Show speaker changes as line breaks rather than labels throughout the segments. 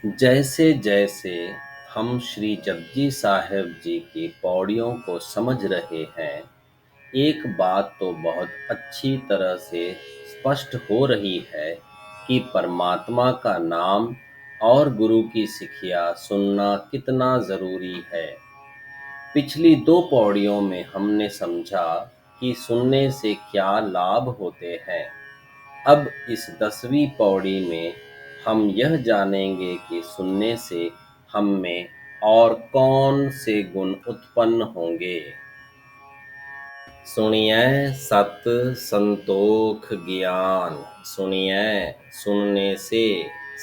जैसे जैसे हम श्री जपजी साहिब जी की पौड़ियों को समझ रहे हैं, एक बात तो बहुत अच्छी तरह से स्पष्ट हो रही है कि परमात्मा का नाम और गुरु की सिखिया सुनना कितना ज़रूरी है। पिछली दो पौड़ियों में हमने समझा कि सुनने से क्या लाभ होते हैं। अब इस 10वीं पौड़ी में हम यह जानेंगे कि सुनने से हम में और कौन से गुण उत्पन्न होंगे। सुनिए सत संतोख ज्ञान। सुनिए सुनने से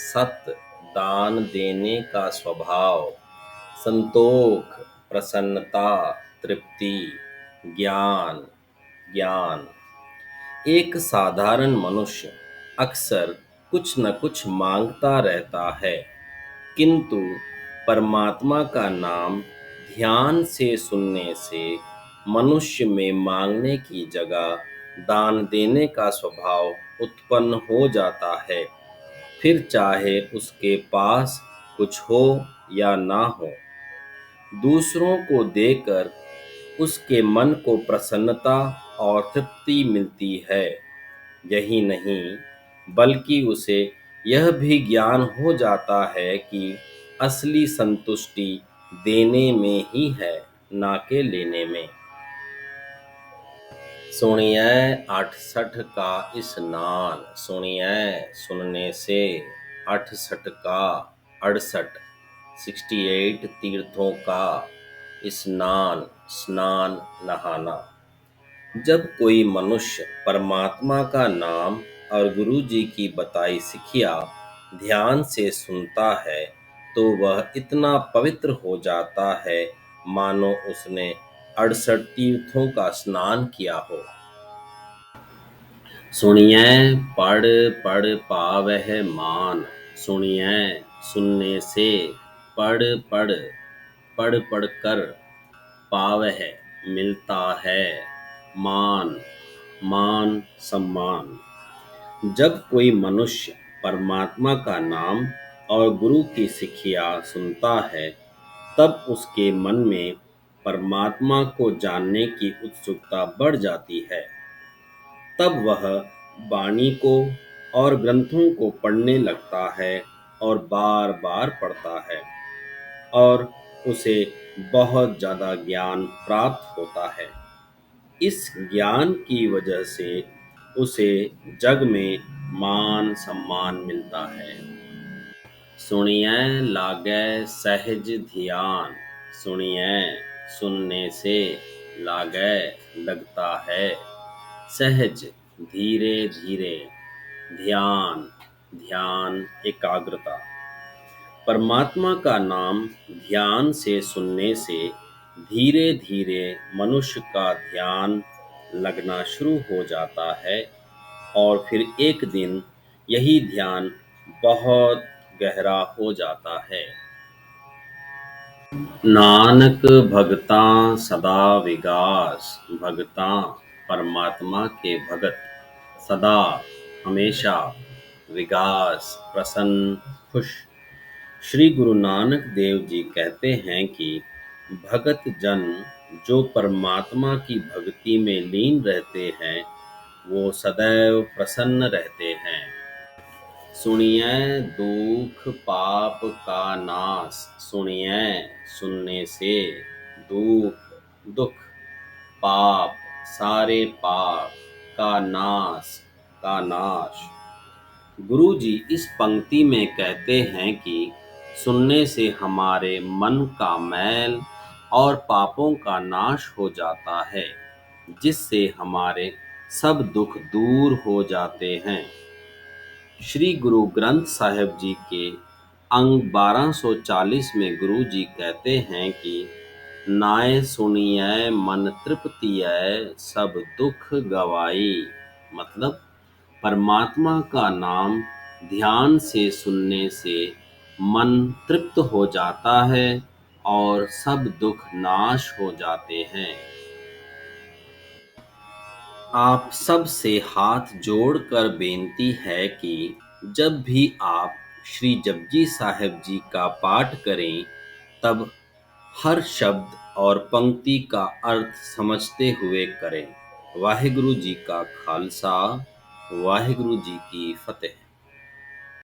सत दान देने का स्वभाव, संतोख प्रसन्नता तृप्ति, ज्ञान ज्ञान। एक साधारण मनुष्य अक्सर कुछ न कुछ मांगता रहता है, किंतु परमात्मा का नाम ध्यान से सुनने से मनुष्य में मांगने की जगह दान देने का स्वभाव उत्पन्न हो जाता है। फिर चाहे उसके पास कुछ हो या ना हो, दूसरों को देकर उसके मन को प्रसन्नता और तृप्ति मिलती है। यही नहीं, बल्कि उसे यह भी ज्ञान हो जाता है कि असली संतुष्टि देने में ही है, ना के लेने में। सुनिए 68 का स्नान। सुनिए सुनने से 68 का 68 68 तीर्थों का स्नान, स्नान नहाना। जब कोई मनुष्य परमात्मा का नाम और गुरु जी की बताई सिखिया ध्यान से सुनता है, तो वह इतना पवित्र हो जाता है मानो उसने 68 तीर्थों का स्नान किया हो। सुनिए पढ़ पढ़ पावह मान। सुनिए सुनने से पढ़ पढ़ पढ़ पढ़ कर पावह मिलता है मान, मान सम्मान। जब कोई मनुष्य परमात्मा का नाम और गुरु की सिखिया सुनता है, तब उसके मन में परमात्मा को जानने की उत्सुकता बढ़ जाती है। तब वह वाणी को और ग्रंथों को पढ़ने लगता है और बार बार पढ़ता है, और उसे बहुत ज़्यादा ज्ञान प्राप्त होता है। इस ज्ञान की वजह से उसे जग में मान सम्मान मिलता है। सुनिए लागे सहज ध्यान। सुनिए सुनने से लागे लगता है सहज, धीरे धीरे, ध्यान ध्यान एकाग्रता। परमात्मा का नाम ध्यान से सुनने से धीरे धीरे मनुष्य का ध्यान लगना शुरू हो जाता है, और फिर एक दिन यही ध्यान बहुत गहरा हो जाता है। नानक भगतां सदा विगास। भगतां परमात्मा के भगत सदा हमेशा विगास प्रसन्न खुश। श्री गुरु नानक देव जी कहते हैं कि भगत जन जो परमात्मा की भक्ति में लीन रहते हैं, वो सदैव प्रसन्न रहते हैं। सुनिए दुख पाप का नाश। सुनिए सुनने से दुख दुख पाप, सारे पाप का नाश। गुरु जी इस पंक्ति में कहते हैं कि सुनने से हमारे मन का मैल और पापों का नाश हो जाता है, जिससे हमारे सब दुख दूर हो जाते हैं। श्री गुरु ग्रंथ साहिब जी के अंग 1240 में गुरु जी कहते हैं कि नाय सुनिए मन तृप्तिय सब दुख गवाई। मतलब परमात्मा का नाम ध्यान से सुनने से मन तृप्त हो जाता है और सब दुख नाश हो जाते हैं। आप सब से हाथ जोड़कर बेनती है कि जब भी आप श्री जपजी साहिब जी का पाठ करें तब हर शब्द और पंक्ति का अर्थ समझते हुए करें। वाहिगुरु जी का खालसा, वाहिगुरु जी की फतेह।